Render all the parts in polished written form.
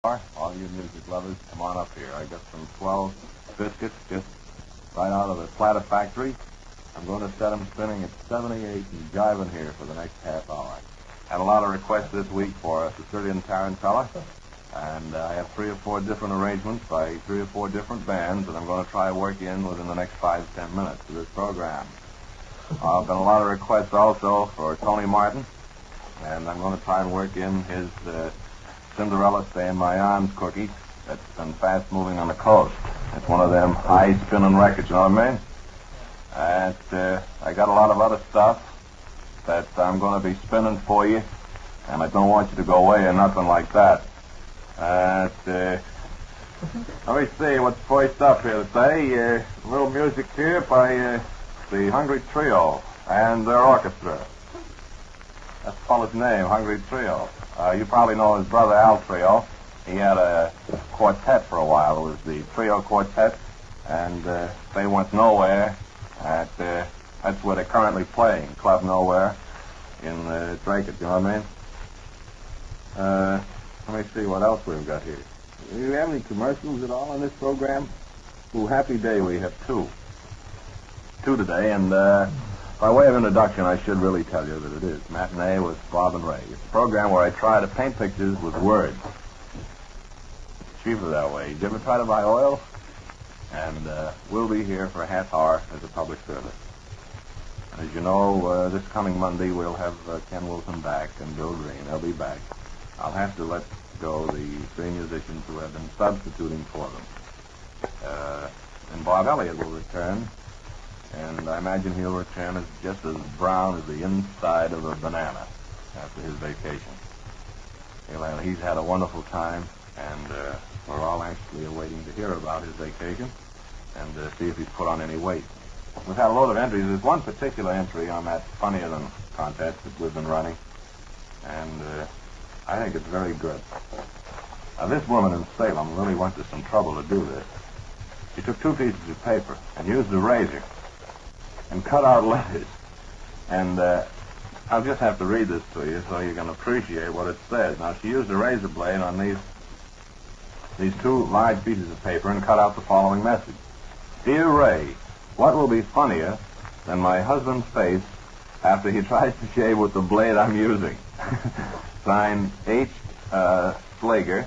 All you music lovers, come on up here. I got some 12 biscuits just right out of the Platter factory. I'm going to set them spinning at 78 and jiving here for the next half hour. Had a lot of requests this week for a Sicilian Tarantella, and I have 3 or 4 different arrangements by 3 or 4 different bands that I'm going to try to work in within the next 5 to 10 minutes of this program. Been a lot of requests also for Tony Martin, and I'm going to try and work in his Cinderella Stay in My Arms cookie that's been fast moving on the coast. It's one of them high spinning records, you know what I mean? And I got a lot of other stuff that I'm going to be spinning for you, and I don't want you to go away or nothing like that. Let me see what's first up here today. A little music here by the Hungry Trio and their orchestra. That's the fellow's name, Hungry Trio. You probably know his brother Al Trio. He had a quartet for a while. It was the Trio Quartet, and they went nowhere. That's where they're currently playing, Club Nowhere in Dracut, you know what I mean? Let me see what else we've got here. Do you have any commercials at all on this program? Ooh, happy day, we have 2. 2 today, and by way of introduction, I should really tell you that it is Matinee with Bob and Ray. It's a program where I try to paint pictures with words. It's cheaper that way. Did you ever try to buy oil? And we'll be here for a half hour as a public service. And as you know, this coming Monday we'll have Ken Wilson back and Bill Green. They'll be back. I'll have to let go the 3 musicians who have been substituting for them. And Bob Elliott will return. And I imagine he'll return as just as brown as the inside of a banana after his vacation. He's had a wonderful time, and we're all anxiously awaiting to hear about his vacation and see if he's put on any weight. We've had a load of entries. There's one particular entry on that Funnier Than contest that we've been running, and I think it's very good. Now, this woman in Salem really went to some trouble to do this. She took 2 pieces of paper and used a razor and cut out letters. And I'll just have to read this to you so you can appreciate what it says. Now, she used a razor blade on these 2 large pieces of paper and cut out the following message. Dear Ray, what will be funnier than my husband's face after he tries to shave with the blade I'm using? Signed H. Slager,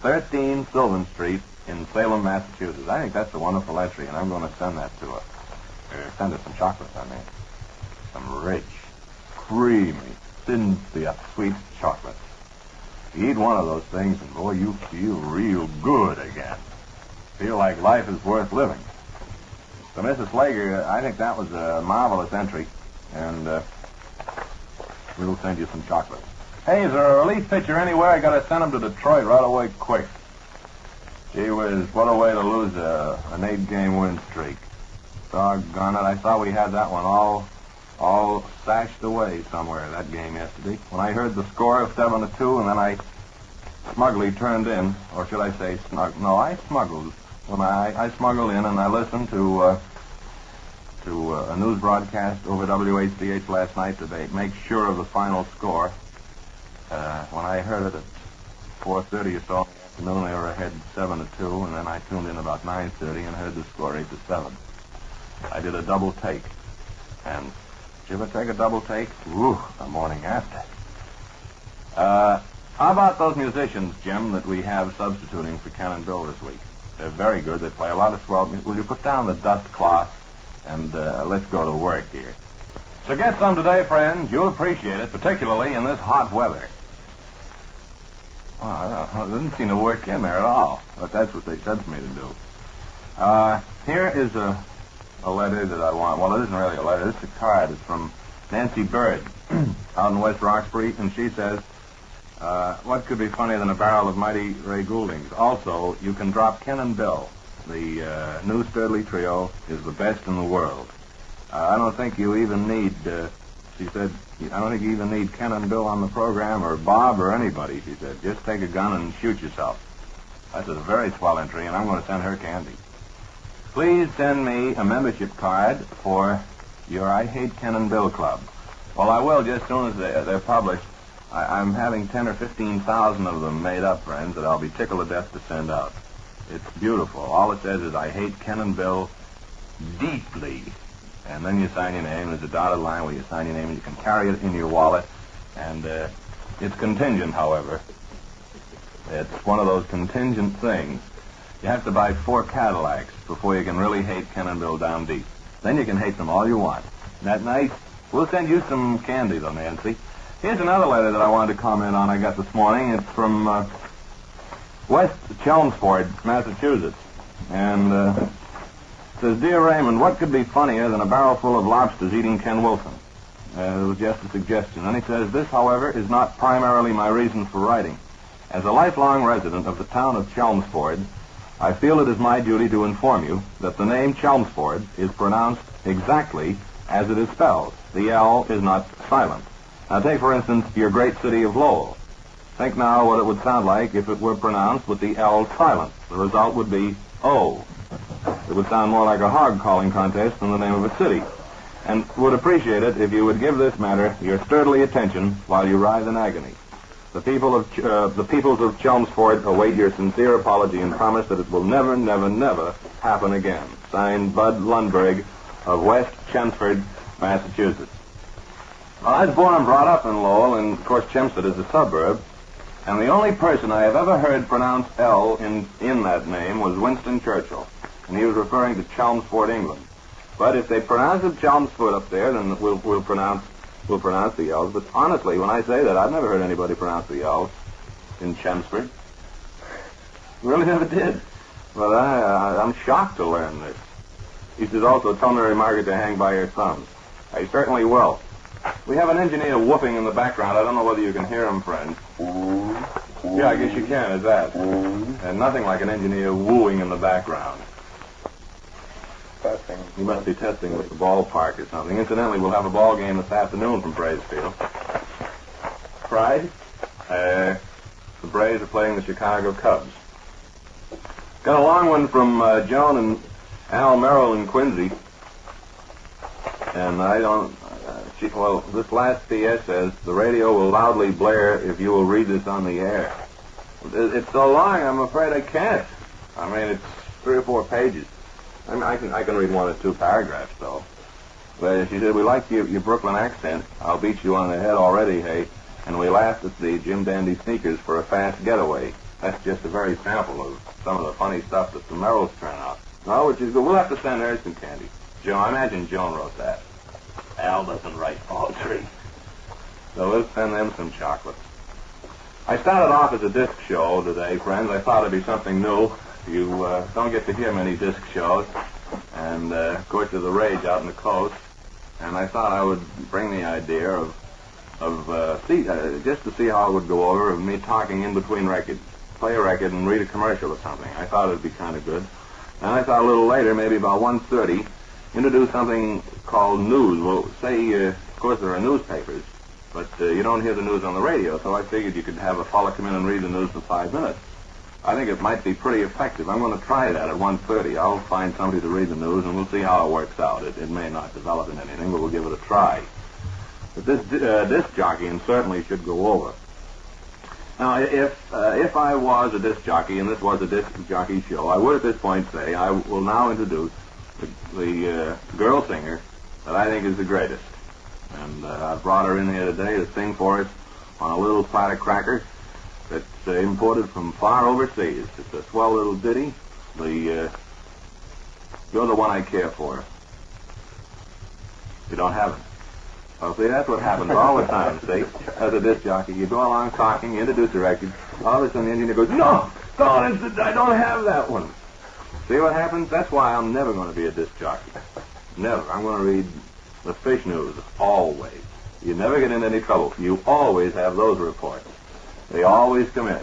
13 Sylvan Street in Salem, Massachusetts. I think that's a wonderful entry, and I'm going to send that to her. Send her some chocolates, I mean. Some rich, creamy, sincere, sweet chocolate. You eat one of those things, and boy, you feel real good again. Feel like life is worth living. So, Mrs. Slager, I think that was a marvelous entry, and we'll send you some chocolates. Hey, is there a relief pitcher anywhere? I got to send him to Detroit right away, quick. Gee whiz, what a way to lose an 8-game win streak. Doggone it, I thought we had that one all stashed away somewhere, that game yesterday. When I heard the score of 7-2, and then I smugly turned in, or should I say I smuggled. When I smuggled in and I listened to a news broadcast over WHCH last night to make sure of the final score. When I heard it at 4:30 or so in the afternoon, they were ahead 7-2, and then I tuned in about 9:30 and heard the score 8-7. I did a double take. And did you ever take a double take? Ooh, the morning after. How about those musicians, Jim, that we have substituting for Ken and Bill this week? They're very good. They play a lot of swell music. Will you put down the dust cloth and let's go to work here. So get some today, friends. You'll appreciate it, particularly in this hot weather. Well, it didn't seem to work in there at all, but that's what they said for me to do. Here is a letter that I want. Well, it isn't really a letter. It's a card. It's from Nancy Bird out in West Roxbury, and she says, what could be funnier than a barrel of mighty Ray Gouldings? Also, you can drop Ken and Bill. The new Sturdley Trio is the best in the world. I don't think you even need, she said, I don't think you even need Ken and Bill on the program, or Bob, or anybody, she said. Just take a gun and shoot yourself. That's a very swell entry, and I'm going to send her candy. Please send me a membership card for your I Hate Ken and Bill Club. Well, I will just as soon as they're published. I'm having 10 or 15,000 of them made up, friends, that I'll be tickled to death to send out. It's beautiful. All it says is, I hate Ken and Bill deeply. And then you sign your name. There's a dotted line where you sign your name, and you can carry it in your wallet. And it's contingent, however. It's one of those contingent things. You have to buy 4 Cadillacs before you can really hate Ken and Bill down deep. Then you can hate them all you want. Isn't that nice? We'll send you some candy, though, Nancy. Here's another letter that I wanted to comment on I got this morning. It's from West Chelmsford, Massachusetts. And it says, Dear Raymond, what could be funnier than a barrel full of lobsters eating Ken Wilson? It was just a suggestion. And he says, this, however, is not primarily my reason for writing. As a lifelong resident of the town of Chelmsford, I feel it is my duty to inform you that the name Chelmsford is pronounced exactly as it is spelled. The L is not silent. Now take, for instance, your great city of Lowell. Think now what it would sound like if it were pronounced with the L silent. The result would be O. It would sound more like a hog-calling contest than the name of a city. And would appreciate it if you would give this matter your sturdily attention while you writhe in agony. The peoples of Chelmsford await your sincere apology and promise that it will never, never, never happen again. Signed, Bud Lundberg of West Chelmsford, Massachusetts. Well, I was born and brought up in Lowell, and, of course, Chelmsford is a suburb. And the only person I have ever heard pronounce L in that name was Winston Churchill. And he was referring to Chelmsford, England. But if they pronounce it Chelmsford up there, then we'll pronounce the L's. But honestly, when I say that, I've never heard anybody pronounce the L's in Chelmsford. Really never did. But I'm shocked to learn this. He says also, tell Mary Margaret to hang by her thumbs. I certainly will. We have an engineer whooping in the background. I don't know whether you can hear him, friends. Yeah, I guess you can, is that? And nothing like an engineer wooing in the background. Testing. He must be testing with the ballpark or something. Incidentally, we'll have a ball game this afternoon from Braves Field. Pride? The Braves are playing the Chicago Cubs. Got a long one from Joan and Al Merrill in Quincy. And I don't... well, this last PS says, the radio will loudly blare if you will read this on the air. It's so long, I'm afraid I can't. I mean, it's 3 or 4 pages. I mean, I can read 1 or 2 paragraphs, though. But she said, we like your Brooklyn accent. I'll beat you on the head already, hey. And we laughed at the Jim Dandy sneakers for a fast getaway. That's just a very sample of some of the funny stuff that the Merrills turn out. No, which is good. We'll have to send her some candy. Joan, I imagine Joan wrote that. Al doesn't write poetry. So we'll send them some chocolates. I started off as a disc show today, friends. I thought it'd be something new. You don't get to hear many disc shows. And, of course, there's a rage out on the coast. And I thought I would bring the idea of just to see how it would go over, of me talking in between records. Play a record and read a commercial or something. I thought it'd be kind of good. And I thought a little later, maybe about 1:30, introduce something called news. Well, say, of course, there are newspapers, but you don't hear the news on the radio, so I figured you could have a fellow come in and read the news for 5 minutes. I think it might be pretty effective. I'm going to try that at 1:30. I'll find somebody to read the news, and we'll see how it works out. It may not develop into anything, but we'll give it a try. But this disc jockeying certainly should go over. Now, if I was a disc jockey, and this was a disc jockey show, I would at this point say I will now introduce the girl singer that I think is the greatest. And I brought her in here today to sing for us on a little platter cracker that's imported from far overseas. It's a swell little ditty. You're the one I care for. You don't have it. Well, see, that's what happens all the time, see? As a disc jockey, you go along talking, you introduce a record, all of a sudden the engineer goes, no, I don't have that one. See what happens? That's why I'm never going to be a disc jockey. Never. I'm going to read the fish news, always. You never get into any trouble. You always have those reports. They always come in.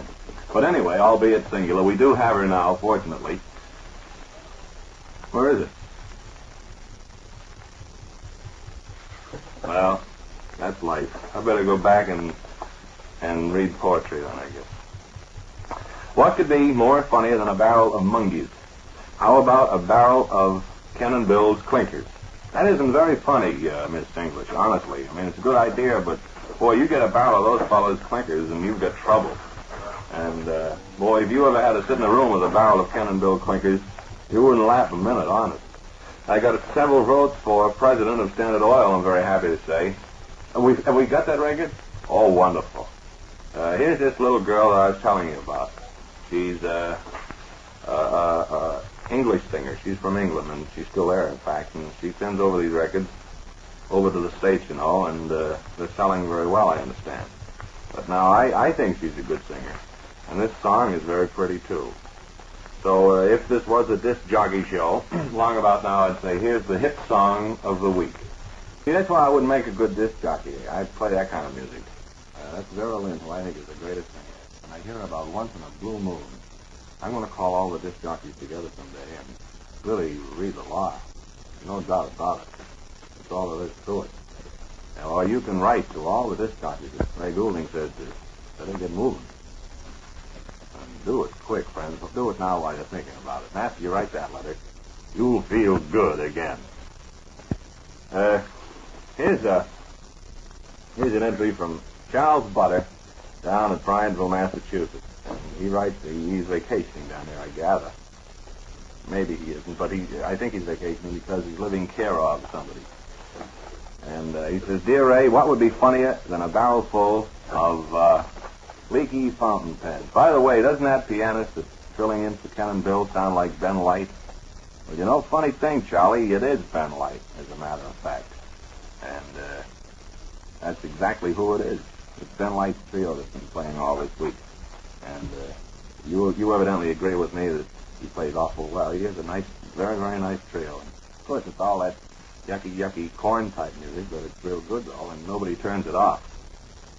But anyway, albeit singular, we do have her now, fortunately. Where is it? Well, that's life. I better go back and read poetry then, I guess. What could be more funnier than a barrel of Mungies? How about a barrel of Ken and Bill's clinkers? That isn't very funny, Miss English, honestly. I mean, it's a good idea, but Boy, you get a barrel of those fellows' clinkers, and you've got trouble. And, boy, if you ever had to sit in a room with a barrel of Ken and Bill clinkers, you wouldn't laugh a minute, honest. I got several votes for president of Standard Oil, I'm very happy to say. Have we got that record? Oh, wonderful. Here's this little girl that I was telling you about. She's English singer. She's from England, and she's still there, in fact. And she sends over these records over to the States, and they're selling very well, I understand. But now, I think she's a good singer. And this song is very pretty, too. So if this was a disc jockey show, long about now, I'd say, here's the hit song of the week. See, that's why I wouldn't make a good disc jockey. I'd play that kind of music. That's Vera Lynn, who I think is the greatest singer. And I hear her about once in a blue moon. I'm going to call all the disc jockeys together someday and really read the law. No doubt about it. That's all there is to it. Or you can write to all the disc jockeys, as Ray Goulding said, to let them get moving. And do it quick, friends. Do it now while you're thinking about it. And after you write that letter, you'll feel good again. Here's an entry from Charles Butter down at Bryanville, Massachusetts. And he writes he's vacationing down there, I gather. Maybe he isn't, but I think he's vacationing because he's living care of somebody. And he says, Dear Ray, what would be funnier than a barrel full of leaky fountain pens? By the way, doesn't that pianist that's trilling in for Ken and Bill sound like Ben Light? Well, you know, funny thing, Charlie, it is Ben Light, as a matter of fact. And that's exactly who it is. It's Ben Light's trio that's been playing all this week. And you evidently agree with me that he plays awful well. He has a nice, very, very nice trio. And of course, it's all that yucky corn-type music, but it's real good, though, and nobody turns it off.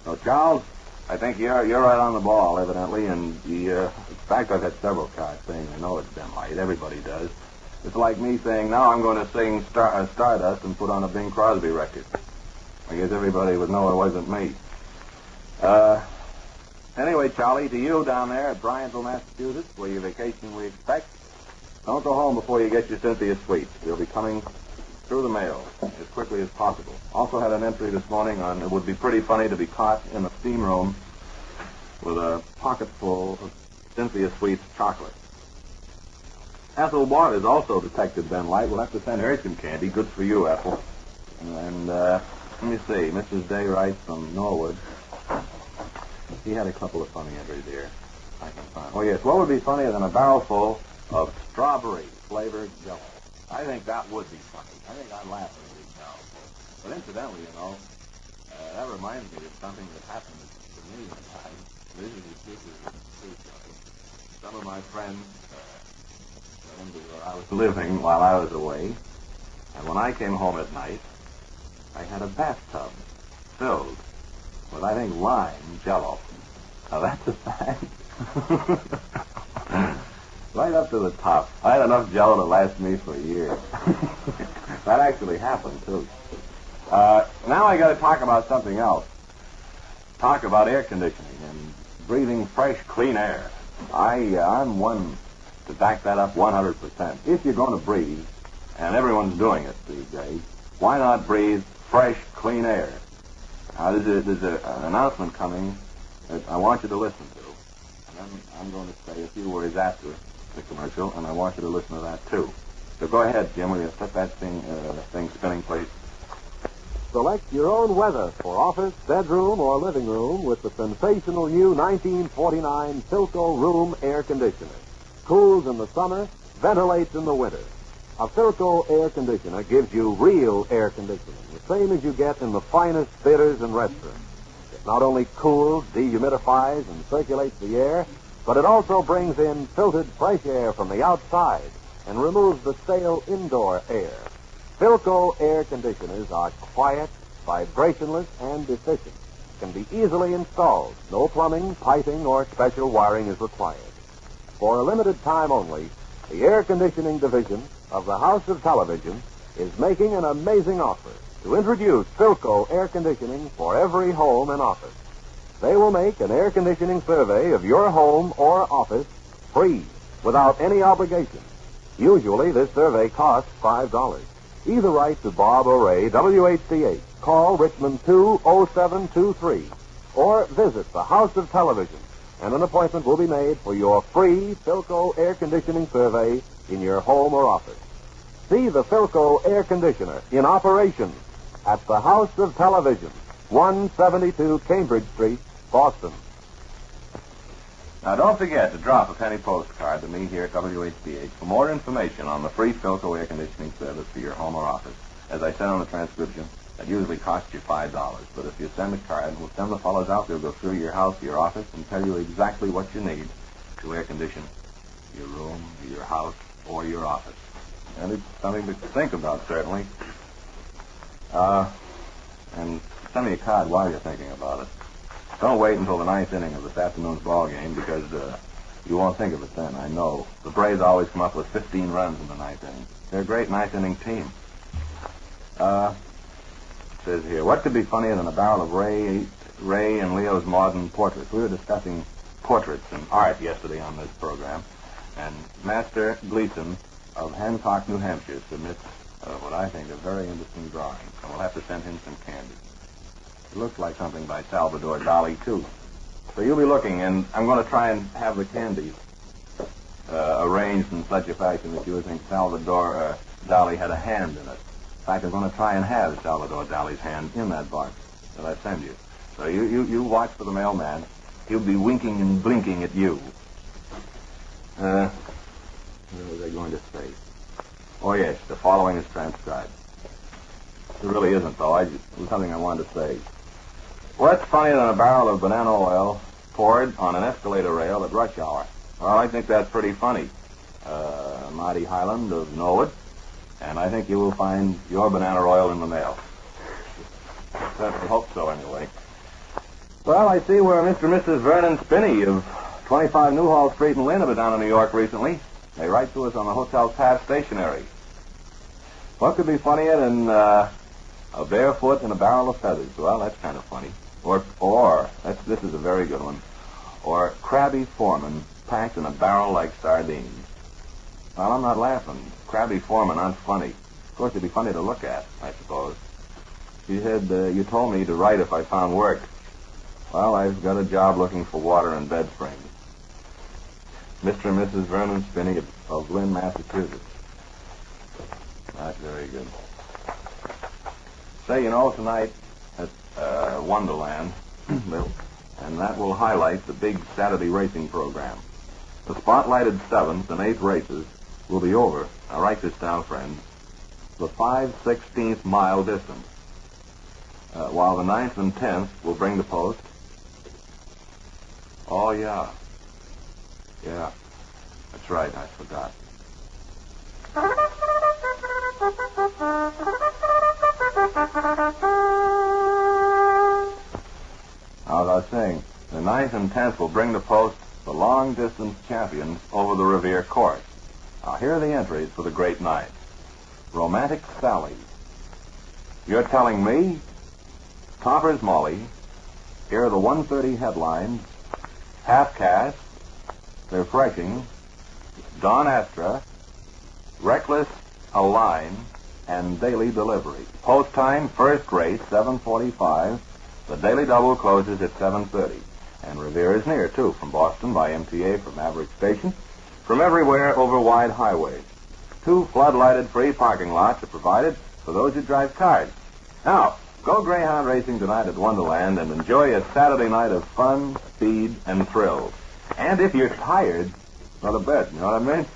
So, Charles, I think you're right on the ball, evidently, and in fact, I've had several cars saying they know it's Ben Light. Everybody does. It's like me saying, now I'm going to sing Stardust and put on a Bing Crosby record. I guess everybody would know it wasn't me. Anyway, Charlie, to you down there at Bryanville, Massachusetts, where your vacation we expect, don't go home before you get your Cynthia Sweets. They'll be coming through the mail as quickly as possible. Also had an entry this morning on it would be pretty funny to be caught in a steam room with a pocket full of Cynthia Sweets chocolate. Ethel Waters also detected Ben Light. We'll have to send her some candy. Good for you, Ethel. And let me see. Mrs. Day writes from Norwood. He had a couple of funny entries here. I can find. Oh, yes. What would be funnier than a barrel full of strawberry-flavored Jello? I think that would be funny. I think I'd laugh at a big barrel full. But incidentally, you know, that reminds me of something that happened to me one time. This is true story. Some of my friends went into where I was living while I was away. And when I came home at night, I had a bathtub filled with, I think, lime Jello. Now, that's a fact. Right up to the top. I had enough Jello to last me for a year. That actually happened, too. Now I got to talk about something else. Talk about air conditioning and breathing fresh, clean air. I'm one to back that up 100%. If you're going to breathe, and everyone's doing it these days, why not breathe fresh, clean air? Now, there's an announcement coming that I want you to listen to. And then I'm going to say a few words after the commercial, and I want you to listen to that, too. So go ahead, Jim. Will you set that thing spinning, please? Select your own weather for office, bedroom, or living room with the sensational new 1949 Philco Room Air Conditioner. Cools in the summer, ventilates in the winter. A Philco air conditioner gives you real air conditioning, the same as you get in the finest theaters and restaurants. It not only cools, dehumidifies, and circulates the air, but it also brings in filtered fresh air from the outside and removes the stale indoor air. Philco air conditioners are quiet, vibrationless, and efficient. Can be easily installed. No plumbing, piping, or special wiring is required. For a limited time only, the air conditioning division of the House of Television is making an amazing offer to introduce Philco air conditioning for every home and office. They will make an air conditioning survey of your home or office free, without any obligation. Usually, this survey costs $5. Either write to Bob or Ray, WHDH. Call Richmond 20723. Or visit the House of Television, and an appointment will be made for your free Philco air conditioning survey in your home or office. See the Philco air conditioner in operation at the House of Television, 172 Cambridge Street, Boston. Now, don't forget to drop a penny postcard to me here at WHDH for more information on the free Philco air conditioning service for your home or office. As I said on the transcription, that usually costs you $5. But if you send a card, we'll send the fellows out. They'll go through your house, your office, and tell you exactly what you need to air condition your room, your house, or your office. And it's something to think about, certainly. And send me a card while you're thinking about it. Don't wait until the ninth inning of this afternoon's ball game, because you won't think of it then, I know. The Braves always come up with 15 runs in the ninth inning. They're a great ninth inning team. It says here, what could be funnier than a barrel of Ray and Leo's modern portraits? We were discussing portraits and art yesterday on this program, and Master Gleason of Hancock, New Hampshire, submits what I think are very interesting drawings, and we'll have to send him some candy. It looks like something by Salvador Dali, too. So you'll be looking, and I'm going to try and have the candies arranged in such a fashion that you would think Salvador Dali had a hand in it. In fact, I'm going to try and have Salvador Dali's hand in that box that I send you. So you watch for the mailman. He'll be winking and blinking at you. What was I going to say? Oh, yes, the following is transcribed. It really isn't, though. It was something I wanted to say. What's funnier than a barrel of banana oil poured on an escalator rail at rush hour? Well, I think that's pretty funny. Marty Highland of Norwood, and I think you will find your banana oil in the mail. I certainly hope so, anyway. Well, I see where Mr. and Mrs. Vernon Spinney of 25 Newhall Street in Lynn have been down in New York recently. They write to us on the Hotel Pass stationery. What could be funnier than a barefoot and a barrel of feathers? Well, that's kind of funny. Or this is a very good one. Or Crabby Foreman packed in a barrel like sardines. Well, I'm not laughing. Crabby Foreman aren't funny. Of course, it'd be funny to look at, I suppose. You said you told me to write if I found work. Well, I've got a job looking for water and bed frames. Mr. and Mrs. Vernon Spinney of Lynn, Massachusetts. That's very good. Say, tonight at Wonderland, and that will highlight the big Saturday racing program. The spotlighted 7th and 8th races will be over. Now, write this down, friends. The 5/16 mile distance. While the 9th and 10th will bring the post. Oh, yeah. Yeah. That's right, I forgot. As I was saying, the 9th and 10th will bring to post the long-distance champions over the Revere course. Now, here are the entries for the great night. Romantic Sally. You're telling me? Topper's Molly. Here are the 1:30 headlines. Half-Caste. Refreshing. Don Astra. Reckless Align. And Daily Delivery. Post time, first race, 7:45. The Daily Double closes at 7:30. And Revere is near, too, from Boston by MTA from Maverick Station. From everywhere over wide highways. 2 flood-lighted free parking lots are provided for those who drive cars. Now, go greyhound racing tonight at Wonderland and enjoy a Saturday night of fun, speed, and thrills. And if you're tired, go to bed, you know what I mean?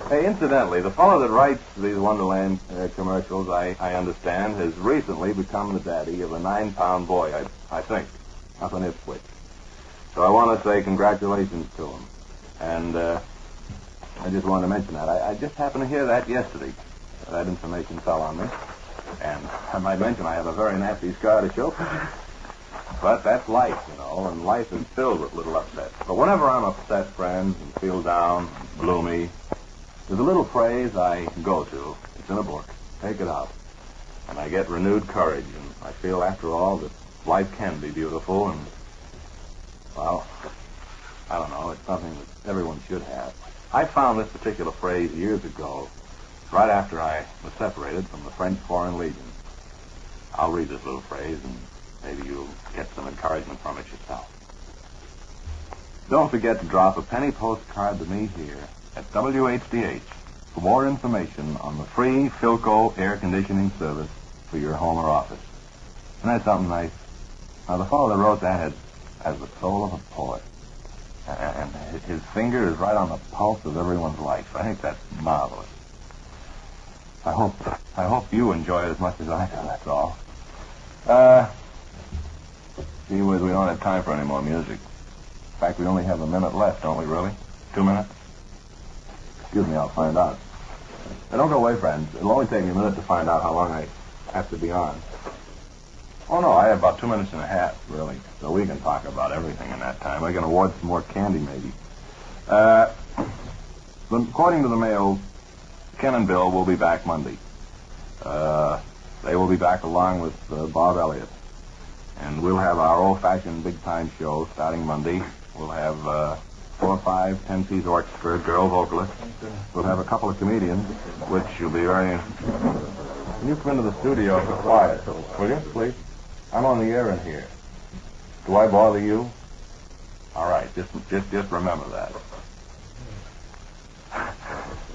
Hey, incidentally, the fellow that writes these Wonderland commercials, I understand, has recently become the daddy of a 9-pound boy, I think, up in Ipswich. So I want to say congratulations to him. And I just wanted to mention that. I just happened to hear that yesterday. That information fell on me. And I might mention I have a very nasty scar to show. But that's life, and life is filled with little upsets. But whenever I'm upset, friends, and feel down, gloomy, there's a little phrase I go to. It's in a book. Take it out. And I get renewed courage, and I feel, after all, that life can be beautiful, and, well, I don't know, it's something that everyone should have. I found this particular phrase years ago right after I was separated from the French Foreign Legion. I'll read this little phrase, and maybe you'll get some encouragement from it yourself. Don't forget to drop a penny postcard to me here at WHDH for more information on the free Philco air conditioning service for your home or office. Isn't that something nice? Now, the fellow that wrote that has the soul of a poet. And his finger is right on the pulse of everyone's life. I think that's marvelous. I hope you enjoy it as much as I do, that's all. Gee whiz, we don't have time for any more music. In fact, we only have a minute left, don't we, really? 2 minutes? Excuse me, I'll find out. Now, don't go away, friends. It'll only take me a minute to find out how long I have to be on. Oh, no, I have about 2 minutes and a half, really. So we can talk about everything in that time. I can award some more candy, maybe. According to the mail, Ken and Bill will be back Monday. They will be back along with Bob Elliott. And we'll have our old-fashioned big-time show starting Monday. We'll have 4 or 5 10-piece orchestra, girl vocalists. We'll have a couple of comedians, which will be very... Can you come into the studio for quiet, will you, please? I'm on the air in here. Do I bother you? All right, just remember that.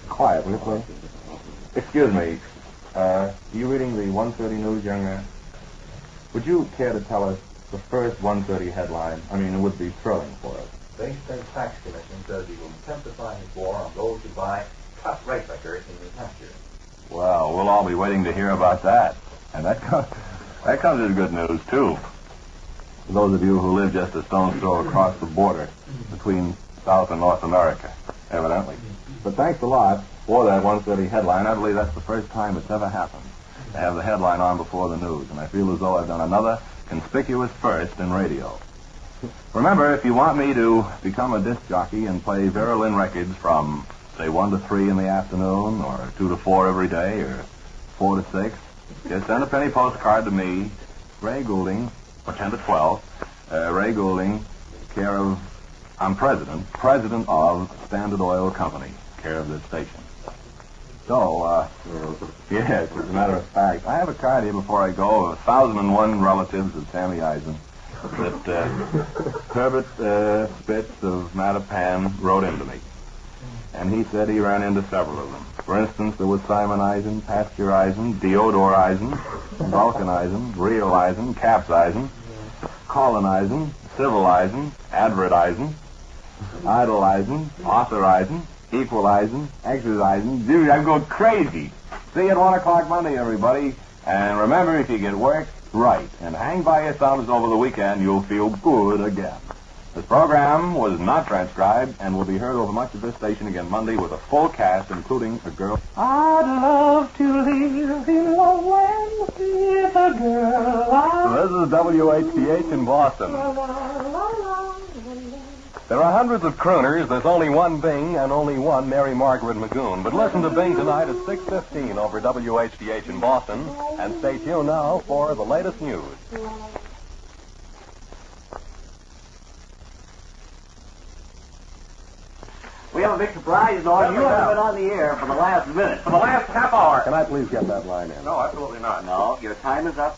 Quiet, will you, please? Excuse me. Are you reading the 1:30 news, young man? Would you care to tell us the first 1:30 headline? I mean, it would be thrilling for us. Base State Tax Commission says he will intensify his war on those who buy cut rate liquor in New Hampshire. Well, we'll all be waiting to hear about that. And that comes as good news, too. For those of you who live just a stone's throw across the border between South and North America, evidently. But thanks a lot for that 1:30 headline. I believe that's the first time it's ever happened to have the headline on before the news. And I feel as though I've done another conspicuous first in radio. Remember, if you want me to become a disc jockey and play Vera Lynn records from, say, 1 to 3 in the afternoon, or 2 to 4 every day, or 4 to 6, just send a penny postcard to me, Ray Goulding, or 10 to 12, Ray Goulding, care of, I'm president of Standard Oil Company, care of this station. So, yes, as a matter of fact, I have a card here before I go of 1,001 relatives of Sammy Eisen that Herbert Spitz of Mattapan wrote into me. And he said he ran into several of them. For instance, there was Simon Eisen, Pasteur Eisen, Theodore Eisen, Vulcan Eisen, Rio Eisen, Caps Eisen, Colin Eisen, Civil Eisen, Advert Eisen, Idol Eisen, Author Eisen, Equal Eisen, Extras Eisen. Dude, I'm going crazy. See you at 1 o'clock Monday, everybody. And remember, if you get work, write. And hang by your thumbs over the weekend, you'll feel good again. This program was not transcribed and will be heard over much of this station again Monday with a full cast, including a girl. I'd love to live in Loveland with a girl. This is WHDH in Boston. There are hundreds of crooners. There's only one Bing and only one Mary Margaret Magoon. But listen to Bing tonight at 6:15 over WHDH in Boston. And stay tuned now for the latest news. We have a big surprise, Lord. You haven't been on the air for the last minute. For the last half hour. Can I please get that line in? No, absolutely not. No, your time is up.